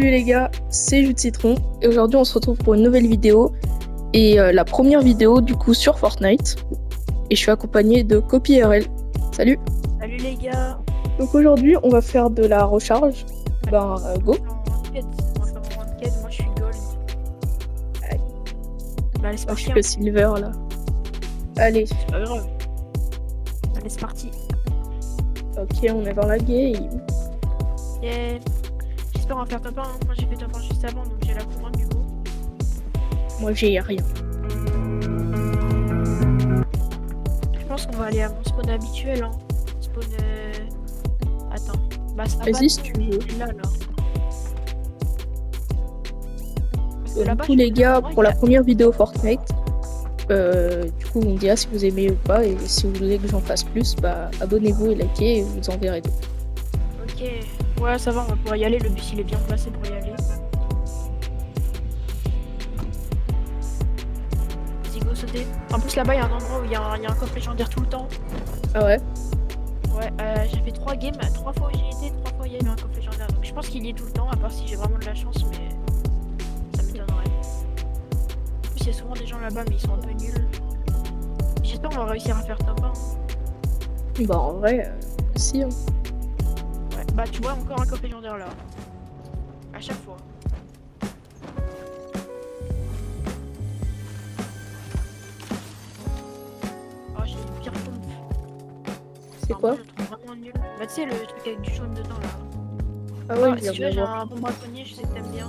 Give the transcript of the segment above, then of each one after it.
Salut les gars, c'est Jus de Citron et aujourd'hui on se retrouve pour une nouvelle vidéo et la première vidéo du coup sur Fortnite et je suis accompagné de CopyRL. Salut. Salut les gars. Donc aujourd'hui on va faire de la recharge. Go. Moi je suis gold. Allez. Bah allez c'est Moi je parti. suis le silver là. Allez. C'est pas grave. Allez c'est parti. Ok, on est dans la game. Yeah. J'espère en faire top 1. Moi j'ai fait top 1 juste avant donc j'ai la couronne du coup. Moi j'ai rien. Je pense qu'on va aller à mon spawn habituel hein. Spawn Attends. Bah ça Vas-y si tu veux. là. Donc tous les gars pour la première vidéo Fortnite. Du coup on me dira si vous aimez ou pas et si vous voulez que j'en fasse plus, bah abonnez-vous et likez et vous en verrez d'autres. Ok, ouais ça va, on va pouvoir y aller, le bus il est bien placé pour y aller. Vas-y go sauter. En plus là-bas il y a un endroit où il y a un coffre légendaire tout le temps. Ah ouais? Ouais, j'ai fait 3 games, 3 fois où j'y étais, 3 fois il y a eu un coffre légendaire. Donc je pense qu'il y est tout le temps, à part si j'ai vraiment de la chance, mais ça m'étonnerait. En plus il y a souvent des gens là-bas mais ils sont un peu nuls. J'espère qu'on va réussir à faire top 1. Hein. Bah en vrai, si hein. Ouais, bah tu vois encore un coffre légendaire là. À chaque fois. Oh j'ai une pire pompe. C'est quoi? Moi, je le trouve vraiment nul. Bah tu sais le truc avec du jaune dedans là. Ah ouais, Si tu veux j'ai un bon braconnier, je sais que t'aimes bien.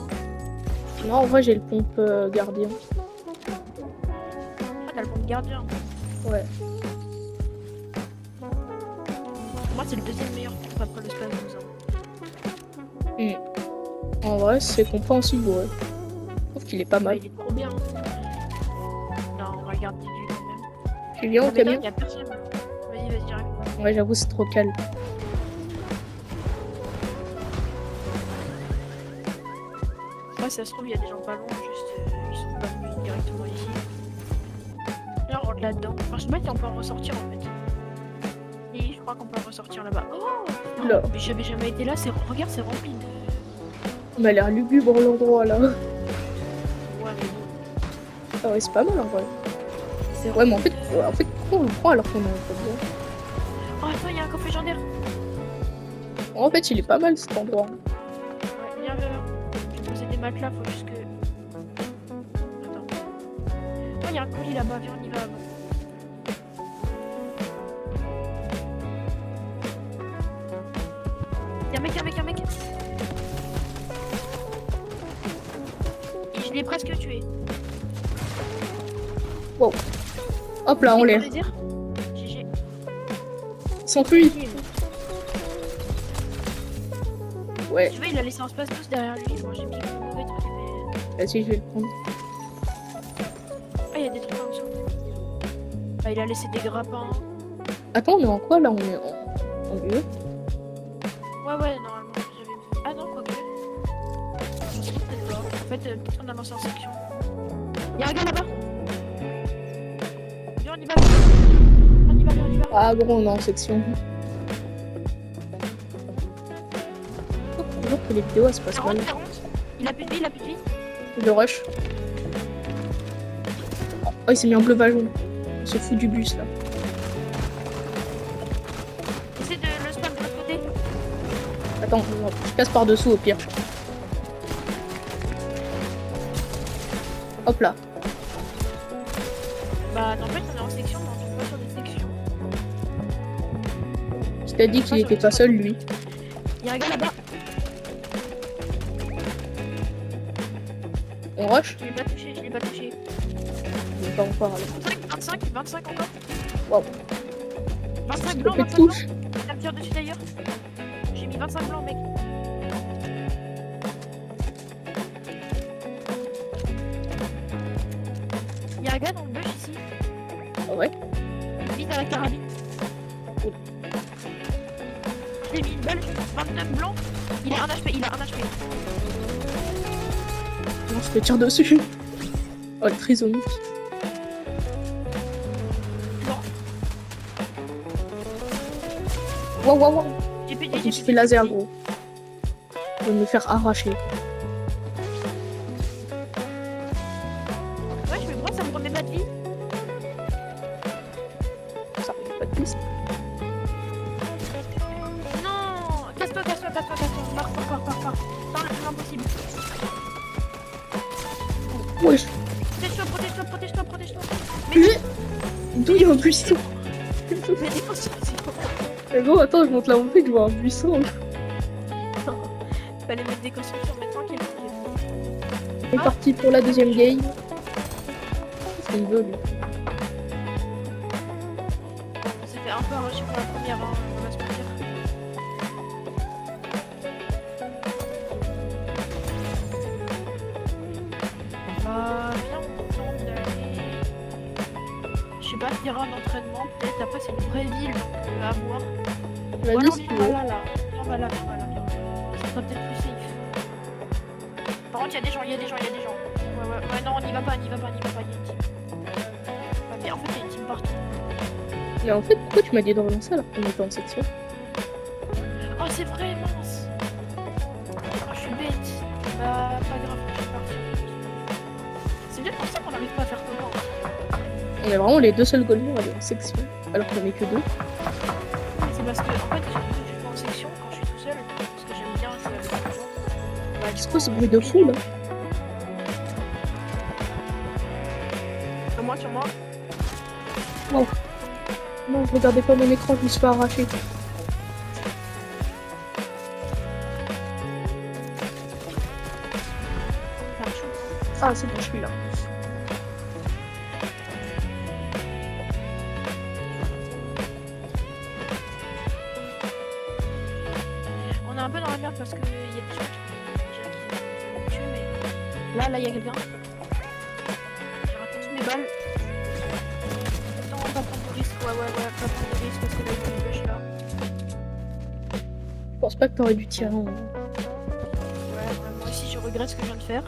Non, en vrai, j'ai le pompe gardien. Ah t'as le pompe gardien. Ouais. Moi c'est le deuxième meilleur pompe après le spasmose. En vrai, c'est compréhensible, ouais. Je trouve qu'il est pas mal. Il est trop bien. Non, on va garder lui quand même. Tu viens au camion? Il y a personne. Vas-y, j'arrive. Ouais, j'avoue, c'est trop calme. Ouais, ça se trouve, il y a des gens pas loin, juste ils sont pas venus directement ici. Là, on rentre là-dedans. Enfin, je sais pas si on peut en ressortir en fait. Et je crois qu'on peut en ressortir là-bas. Oh Là. mais j'avais jamais été là, regarde, c'est rempli de. Il m'a l'air lugubre l'endroit là. Ouais, mais bon. Ah ouais, c'est pas mal en vrai. C'est Ouais, mais en rempli fait, pourquoi on le prend alors qu'on est en bien? Oh, attends, il y a un coffre légendaire. En fait, il est pas mal cet endroit. Ouais, viens. Je vais poser des matelas, faut juste que. Attends. Oh, il y a un colis là-bas, viens, on y va avant. Y'a un mec. Et je l'ai presque tué. Wow. Hop là, en l'air. GG. Il s'enfuit. Ouais. Tu vois, il a laissé un space tous derrière lui. Moi, j'ai mis le mauvais truc, mais. Vas-y, je vais le prendre. Ah, il y a des trucs en dessous. Ah, il a laissé des grappins. Attends, on est en quoi là? On est en lieu? Ouais, normalement, j'avais mis. Ah non, quoi que. Peut-être pas. En fait, peut-être qu'on a lancé en section. Y'a un gars là-bas. Viens, on y va. On y va. Ah bon, on est en section. Toujours que les vidéos elles se passent mal. 40. Il a plus de vie. Le rush. Oh, il s'est mis en bleu vallon. On se fout du bus là. Essaie de le spam de l'autre côté. Attends, je passe par dessous au pire. Hop là. Bah, en fait, on est en section, mais on tombe pas sur des sections. Je t'ai dit qu'il était pas seul lui. Y'a un gars là-bas. On rush? Je l'ai pas touché. Il est pas encore allé. 25 encore. Waouh. 25 Il blancs, fait de touche. Ça me tire dessus d'ailleurs. J'ai mis 25 blancs, mec. Y'a un gars dans le bush ici. Ah ouais. Vite à la carabine. J'ai mis une balle, 29 blancs. Il a un HP. Non, je te tire dessus. Oh, le trisomique. Non. Waouh. J'ai plus de Je me vie. suis fait laser, gros. Je vais me faire arracher. pas de piste. Non, casse-toi. Pars. Dans le plus loin possible. Wesh. Protège-toi. D'où il y a un buisson? Mais des constructions. Mais bon, attends, je monte la montée, je vois un buisson. Fallait mettre des constructions, mais tranquille. On est parti pour la deuxième game. C'est une veut, lui. On s'est fait un peu arracher pour la première, hein, on va se mentir. Viens, on tente d'aller. Je sais pas, faire un entraînement, peut-être. Après, c'est une vraie ville, donc à voir. Vas-y, si tu veux. Viens là. Ça sera peut-être plus safe. Par contre, il y a des gens. Ouais, non, on n'y va pas, il y a une team. Ouais, mais en fait, il y a une team partout. Mais en fait, pourquoi tu m'as dit de relancer alors qu'on était en section? Oh, c'est vrai, mince. Oh, je suis bête. Bah, pas grave, je suis partie. C'est bien pour ça qu'on n'arrive pas à faire comment. On est vraiment les deux seuls golemons à aller en section, alors qu'on est que deux. C'est parce que, en fait, je joue en section quand je suis tout seul, parce que j'aime bien jouer avec les gens. Bah, C'est quoi ce bruit de fou là? Sur moi. Non, je regardais pas mon écran, je me suis fait arracher. Ah, c'est bon, je suis là. On est un peu dans la merde parce qu'il y a des gens qui tuent, mais là, il y a quelqu'un. J'ai raté toutes mes balles. Non, pas prendre de risque. Ouais, pas prendre de risque parce que là, il y a une bush là. Je pense pas que t'aurais dû tirer en... Ouais, moi aussi, je regrette ce que je viens de faire.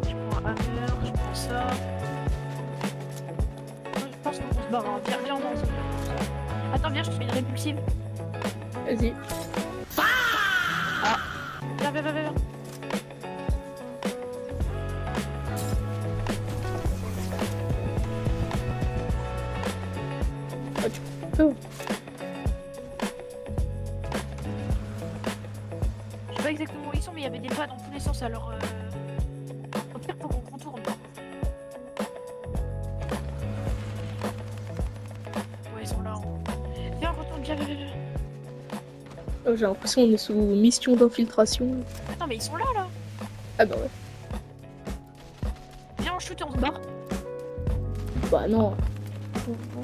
Je prends un hammer, je prends ça. Je pense qu'on se barre. Hein. Viens, on avance. Attends, viens, je te mets une répulsive. Vas-y. Viens. Oh. Je sais pas exactement où ils sont, mais il y avait des pas dans tous les sens, alors au pire, faut qu'on contourne. Ouais, ils sont là. Viens, on retourne, viens. Oh, j'ai l'impression qu'on est sous mission d'infiltration. Attends, mais ils sont là. Ah bah ouais. Viens, on shoot et on se barre. Bah non.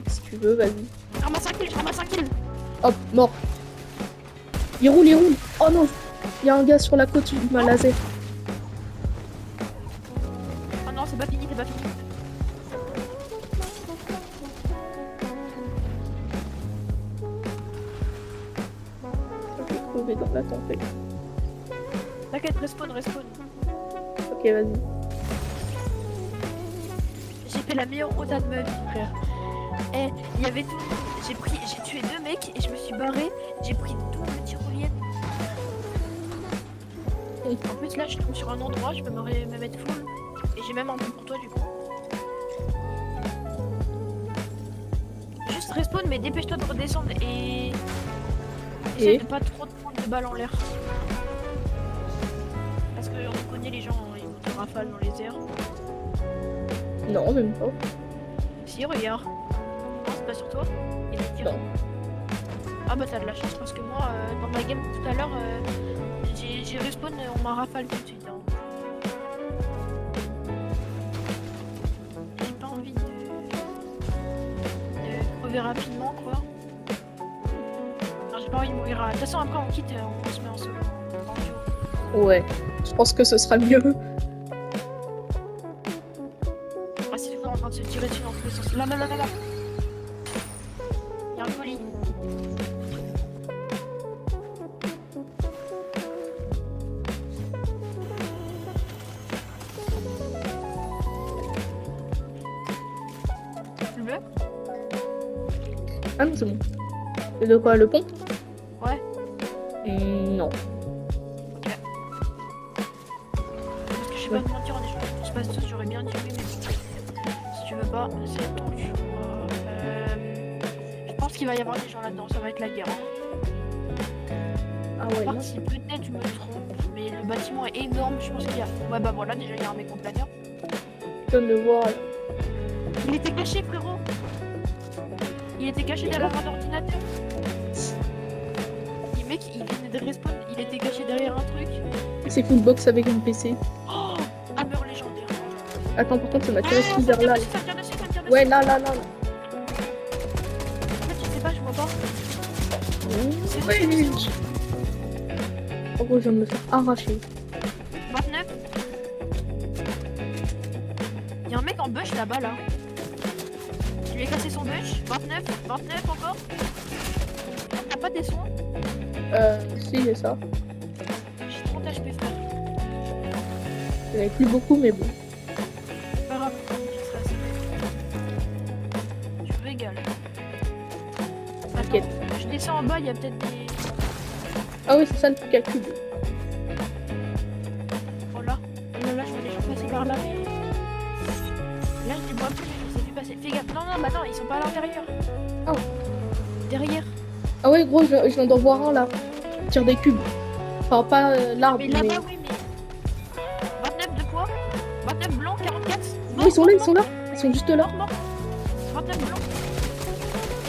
Si tu veux, vas-y. Je ramasse un kill. Hop, mort. Il roule. Oh non. Il y a un gars sur la côte, il m'a laser. Oh non, c'est pas fini. Je vais crever dans la tempête. T'inquiète, respawn. Ok, vas-y. J'ai fait la meilleure rota de ma vie, frère. Eh, il y avait tout. J'ai tué 2 mecs et je me suis barré. J'ai pris double tyrolienne. En plus, là, je tombe sur un endroit, je peux me mettre full. Et j'ai même un peu pour toi, du coup. Juste respawn, mais dépêche-toi de redescendre et. Essaye de pas trop te prendre de balles en l'air. Parce que on connaît les gens, ils vont te rafale dans les airs. Non, même pas. Si, regarde. Non, c'est pas sur toi. Il y a des tirs. Non. Ah bah t'as de la chance parce que moi, dans ma game tout à l'heure, j'ai respawn et on m'a rafale tout de suite. Hein. J'ai pas envie de crever rapidement, quoi. Non, j'ai pas envie de mourir. De toute façon, après on quitte, on se met en solo. En duo. Ouais. Je pense que ce sera mieux. Ah, c'est toujours en train de se tirer dessus dans tous les sens. Là. Il y a un colis. Le bleu? Ah non, c'est bon. C'est de quoi, le pont? Ouais. Non. Ok. je vais pas te mentir, en échange pour Spastos, j'aurais bien dit oui, mais bon. Si tu veux pas, c'est ton choix. Je pense qu'il va y avoir des gens là-dedans, ça va être la guerre. Ah À ouais, part non. si peut-être je me trompe, mais le bâtiment est énorme, je pense qu'il y a. Ouais, bah voilà, déjà il y a un mec en planeur. Je viens de le voir là. Il était caché, frérot. Il était caché derrière un ordinateur. Le mec, il venait de respawn, il était caché derrière un truc. C'est Fullbox avec un PC. Oh, Hammer légendaire. Attends, par contre, ça m'a tiré Ah, tout vers là. ça me tire dessus, ça me tire dessus. Ouais, là, là, là. En fait, je sais pas, je vois pas. C'est Ouais. dessus. En gros, je viens de me faire arracher. 29. Il y a un mec en bush là-bas, là. Je lui ai cassé son bush. 29, 29 encore. T'as pas des soins? Si, j'ai ça. J'ai 30 HP, frère. J'en avais plus beaucoup, mais bon. C'est pas grave, ça, c'est- je régale. T'inquiète. Attends, je descends en bas, il y a peut-être des... Ah oui, c'est ça le truc à cube. Voilà. Oh là là, je vois des gens passer par là. Là, je les vois plus, je les ai vu passer. Fais gaffe. Non, non, bah non, ils sont pas à l'intérieur. Oh. Derrière. Ah ouais, gros, je viens d'en voir un là. Il tire des cubes. Enfin, pas l'arbre, Mais mais... là-bas, oui, mais... 29 de quoi? 29 blanc, 44. Non, ils sont là, ils sont là. Ils sont juste là. Mort, mort. 29 blanc.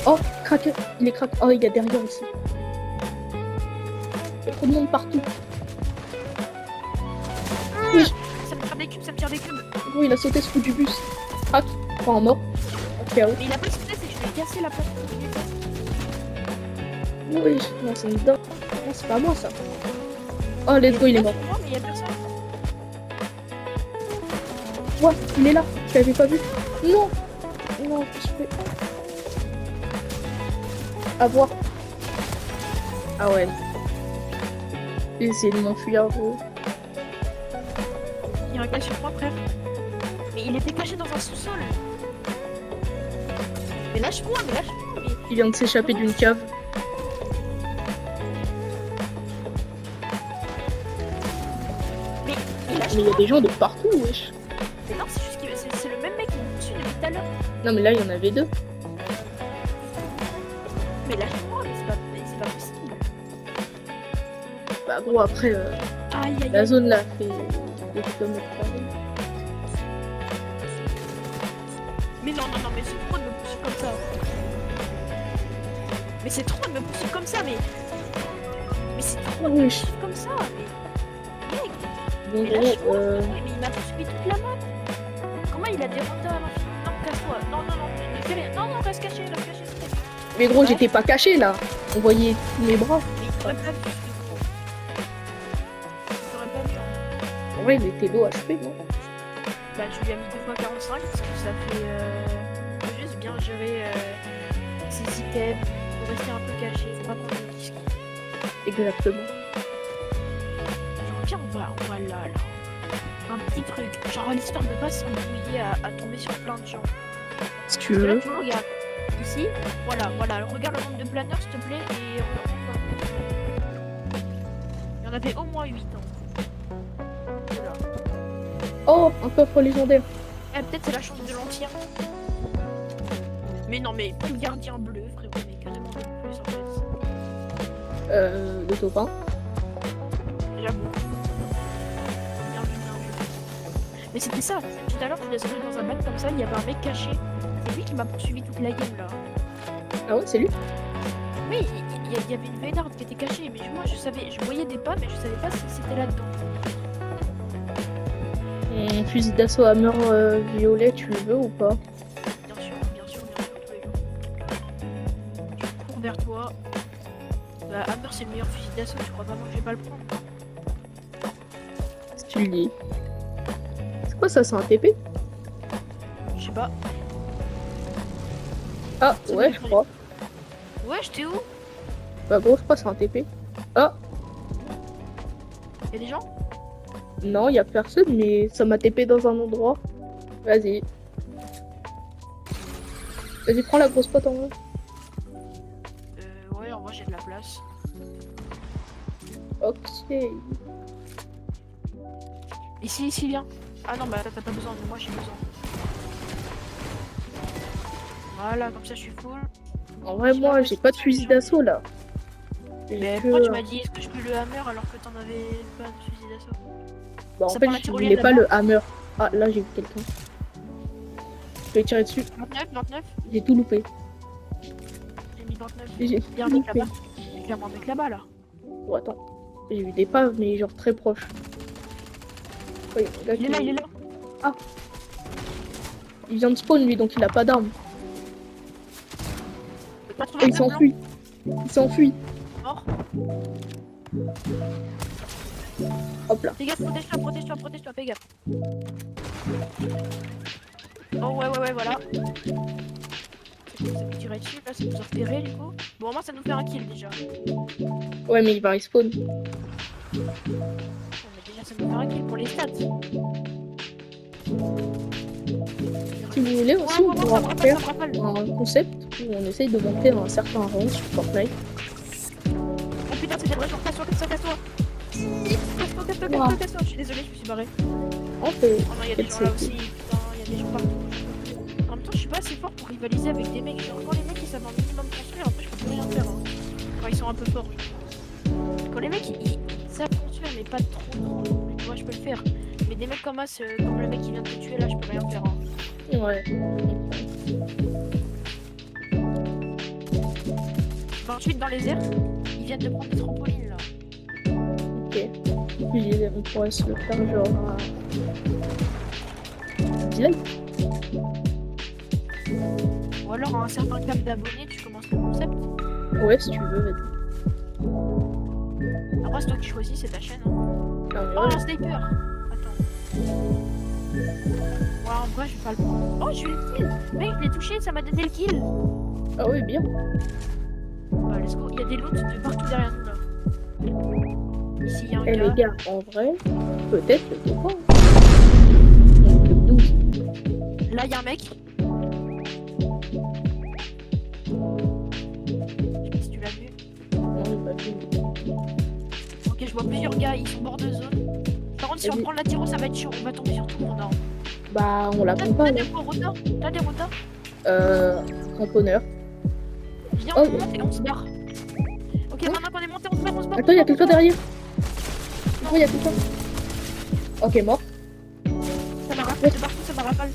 Oh, craqué. Il est craqué. Oh, il y a derrière aussi. Il y a trop de monde partout. Oui, Ça me tire des cubes, ça me tire des cubes. gros, il a sauté ce coup du bus. Crac. Enfin, mort. Ok, ouais. Mais il a pas sauté, c'est que je lui ai cassé la place. Oui, non, c'est une dingue. Non, c'est pas moi ça. Oh, let's go, il est mort. Mais il y a personne. Ouais, il est là. Je l'avais pas vu. Non. Non, je fais. À voir. Ah ouais. J'ai essayé de m'enfuir, gros. Il y a un gars sur moi, frère. Mais il était caché dans un sous-sol. Mais lâche-moi, mais lâche-moi. Mais... Il vient de s'échapper d'une cave. Mais Mais lâche-moi. il y a des gens de partout, wesh. Mais non, c'est juste que c'est le même mec qui me poursuit depuis tout à l'heure. Non, mais là, il y en avait deux. Mais lâche-moi, mais c'est pas possible. Bah, gros, après, Aïe, aïe, la aïe. zone là fait 2 km. Mais non, non, non, mais c'est trop de me poursuivre comme ça. Mais c'est trop de me poursuivre comme ça, mais... Mais c'est trop de me Wesh. poursuivre comme ça, mais... Mec, Bon, mais gros, lâche-moi, mais il m'a poursuivi toute la map. Comment il a des rotas à l'infini? Non, casse-toi. Non, non, non, ne fais rien. Non, non, reste caché, s'il te plaît. mais gros, j'étais pas caché là. On voyait tous mes bras. Mais il t'aurait pas vu, ce gros. Il t'aurait pas vu, hein. En vrai, il était low HP, non? Bah, tu lui as mis 2 fois 45 parce que ça fait faut juste bien gérer ses items, faut rester un peu caché, faut pas prendre de risques. Exactement. Genre, viens, on va là. Un petit truc, genre l'histoire de pas s'embrouiller à tomber sur plein de gens. Si tu Parce que là, veux. tu regardes ici, voilà, regarde le nombre de planeurs s'il te plaît et il y en avait au moins 8 ans. Voilà. Oh, un coffre légendaire. Eh, peut-être c'est la chance de l'ancien. Mais non, mais pas le gardien bleu, frérot, mais que demander de plus en fait. Le topin. J'avoue. Bien vu, bien vu. Mais c'était ça, tout à l'heure je descendais dans un bac comme ça, il y avait un mec caché. C'est lui qui m'a poursuivi toute la game là. Ah ouais, c'est lui. Oui, il y avait une Vénarde qui était cachée, mais moi je voyais des pas, mais je savais pas si c'était là-dedans. Mon fusil d'assaut Hammer violet, tu le veux ou pas? Bien sûr, tous les jours. Je cours vers toi. Bah, Hammer c'est le meilleur fusil d'assaut, tu crois vraiment que je vais pas le prendre? Si tu le dis. C'est quoi ça, c'est un TP? Je sais pas. Ah, Ça ouais, me je fait crois. Ouais, j'étais où? Bah gros, je crois que c'est un TP. Ah, Y'a des gens? non, y a personne, mais ça m'a TP dans un endroit. Vas-y. Vas-y, prends la grosse pote en haut. Ouais, en vrai j'ai de la place. Ok. Mais Ici, viens. Ah non, bah t'as pas besoin, mais moi j'ai besoin. Voilà, comme ça je suis full. En vrai, moi, j'ai pas de fusil d'assaut là. J'ai Mais que, pourquoi tu m'as dit est-ce que je peux le hammer alors que t'en avais pas de fusil d'assaut? Bah, en Ça fait, prend la je tyrolienne voulais pas là-bas. le hammer. Ah, là, j'ai vu quelqu'un. Je vais tirer dessus. 29. J'ai tout loupé. J'ai mis 29. J'ai Il y a tout un mec loupé. là-bas. Il y a clairement un mec là-bas là. Bon, attends. J'ai vu des paves, mais genre très proches. Oui, là, Il est là. il vient de spawn lui, donc il a pas d'arme. Pas trouvé Et de il blanc. s'enfuit. Il s'enfuit. Mort. Hop là. Fais gaffe, protège-toi, fais gaffe. Oh ouais, voilà. Ça peut tirer dessus, là, ça nous a repéré du coup. Bon, au moins ça nous fait un kill déjà. Ouais, mais il va respawn. Bon, mais déjà ça nous fait un kill pour les stats. Si vous voulez aussi, on ça pourra me faire rappelle. un concept où on essaye de monter un certain rang sur Fortnite. Oh putain, c'est des vrais gens, casse-toi. Casse-toi. Je suis désolée, je me suis barré. On peut. Oh non, il y a des gens là aussi, putain, il y a des gens partout. En même temps, je suis pas assez fort pour rivaliser avec des mecs. Genre, quand les mecs ils savent un minimum construire, après je peux plus rien faire. Hein. Quand ils sont un peu forts. Quand les mecs ils savent construire, mais pas trop. Moi je peux le faire. Mais des mecs comme As, comme le mec qui vient de te tuer là, je peux rien faire. Hein. Ouais. 28 dans les airs, ils viennent de prendre des trampolines là. Ok. Puis on pourrait se le faire genre à 10 likes. Ou alors à un certain cap d'abonnés, tu commences le concept. Ouais, si tu veux, vas-y. Après, c'est toi qui choisis, c'est ta chaîne. Hein. Non, mais Oh, ouais. un sniper! Attends. Ouais, en vrai, je vais pas le prendre. Oh, j'ai eu le kill! Mec, je l'ai touché, ça m'a donné le kill! Ah oui, bien. Bah, let's go. Il y a des loots de partout derrière nous là. Ici, il y a un Eh gars. les gars, en vrai, peut-être que c'est pas. On est que 12. Là, il y a un mec. Je sais pas si tu l'as vu. Non, j'ai pas vu. Ok, je vois plusieurs gars, ils sont bord de zone. Par contre, si on Vas-y. prend la tyro, ça va être chaud. On va tomber sur tout le monde. Hein. Bah, on la T'as prend pas, des là. rotas? T'as des rotas? Cramponneur. Viens, Oh. on monte et on se barre. Ok, maintenant qu'on est monté, on se barre. Attends, il y a quelqu'un derrière. Oh, il y a quelqu'un. Ok, mort. Ça m'a rafale de partout, ça m'a rafale.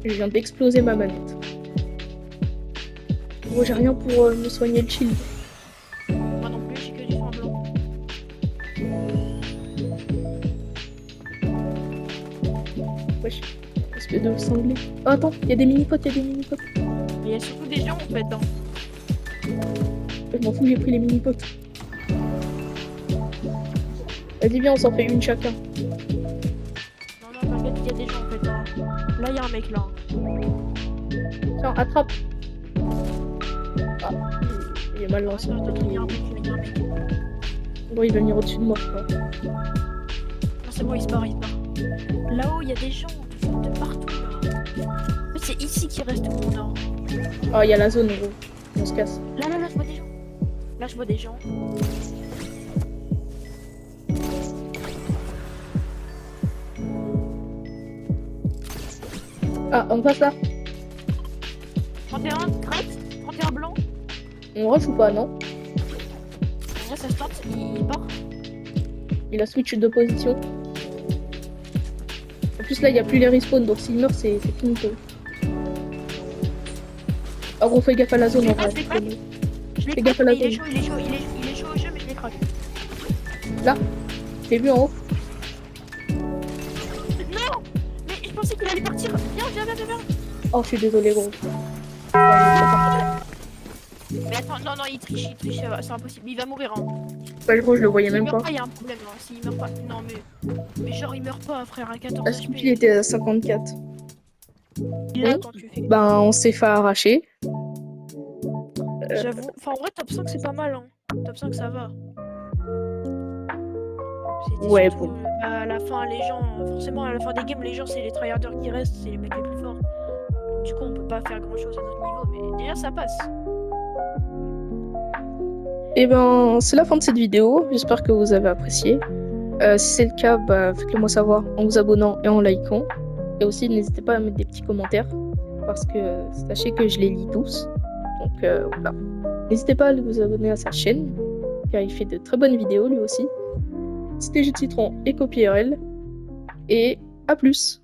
Je viens d'exploser ma manette. Bon, j'ai rien pour me soigner le shield. Moi non plus, j'ai que du sang blanc. Wesh. Espèce de sanglé. Oh, attends, il y a des mini-potes, Mais il y a surtout des gens en fait. Hein. Je m'en fous, j'ai pris les mini-potes. Vas-y, viens, on s'en fait une chacun. Non, t'inquiète, il y a des gens en fait. Hein. Là, il y a un mec là. Tiens, attrape. Ah, il est mal lancé. Attends, il y a un mec. Bon, il va venir au-dessus de moi, quoi. Non, c'est bon, il se barre. Là-haut, il y a des gens de partout là. En fait, c'est ici qu'il reste tout le monde. Hein. Ah, il y a la zone, gros. On se casse. Là, je vois des gens. Là, je vois des gens. Ah, on passe là. 31, crête, 31 blanc. On rush ou pas, non? En vrai, ça se tente, il part. Il a switch de position. En plus, là, il n'y a plus les respawns, donc s'il meurt, c'est finito. Ah, gros, fais gaffe à la zone, en vrai. Je l'ai Fais gaffe à la il est zone. chaud au jeu, mais je l'ai craqué. Là, t'es vu en haut? Non! Mais je pensais qu'il allait partir. Viens. Oh, je suis désolé, gros. Mais attends, non, il triche, c'est impossible. Il va mourir. Hein. Pas gros, je le voyais S'il même meurt pas. pas, il y a un problème. Hein. S'il meurt pas, non, mais genre, il meurt pas, frère, à 14 Est-ce qu'il HP. était à 54? Là, Oui. quand tu fais. Ben, on s'est fait arracher. J'avoue. Enfin, en vrai, top 5, c'est pas mal. Hein. Top 5, ça va. C'était Ouais, surtout, bon. à la fin, les gens, forcément, à la fin des games, les gens, c'est les tryharders qui restent, c'est les mecs les plus forts. Du coup, on peut pas faire grand chose à notre niveau, mais déjà, ça passe. Et ben, c'est la fin de cette vidéo. J'espère que vous avez apprécié. Si c'est le cas, bah, faites-le moi savoir en vous abonnant et en likant. Et aussi, n'hésitez pas à mettre des petits commentaires parce que sachez que je les lis tous. Donc voilà. N'hésitez pas à vous abonner à sa chaîne car il fait de très bonnes vidéos lui aussi. C'était Jeu de Citron et CopyRL. Et à plus!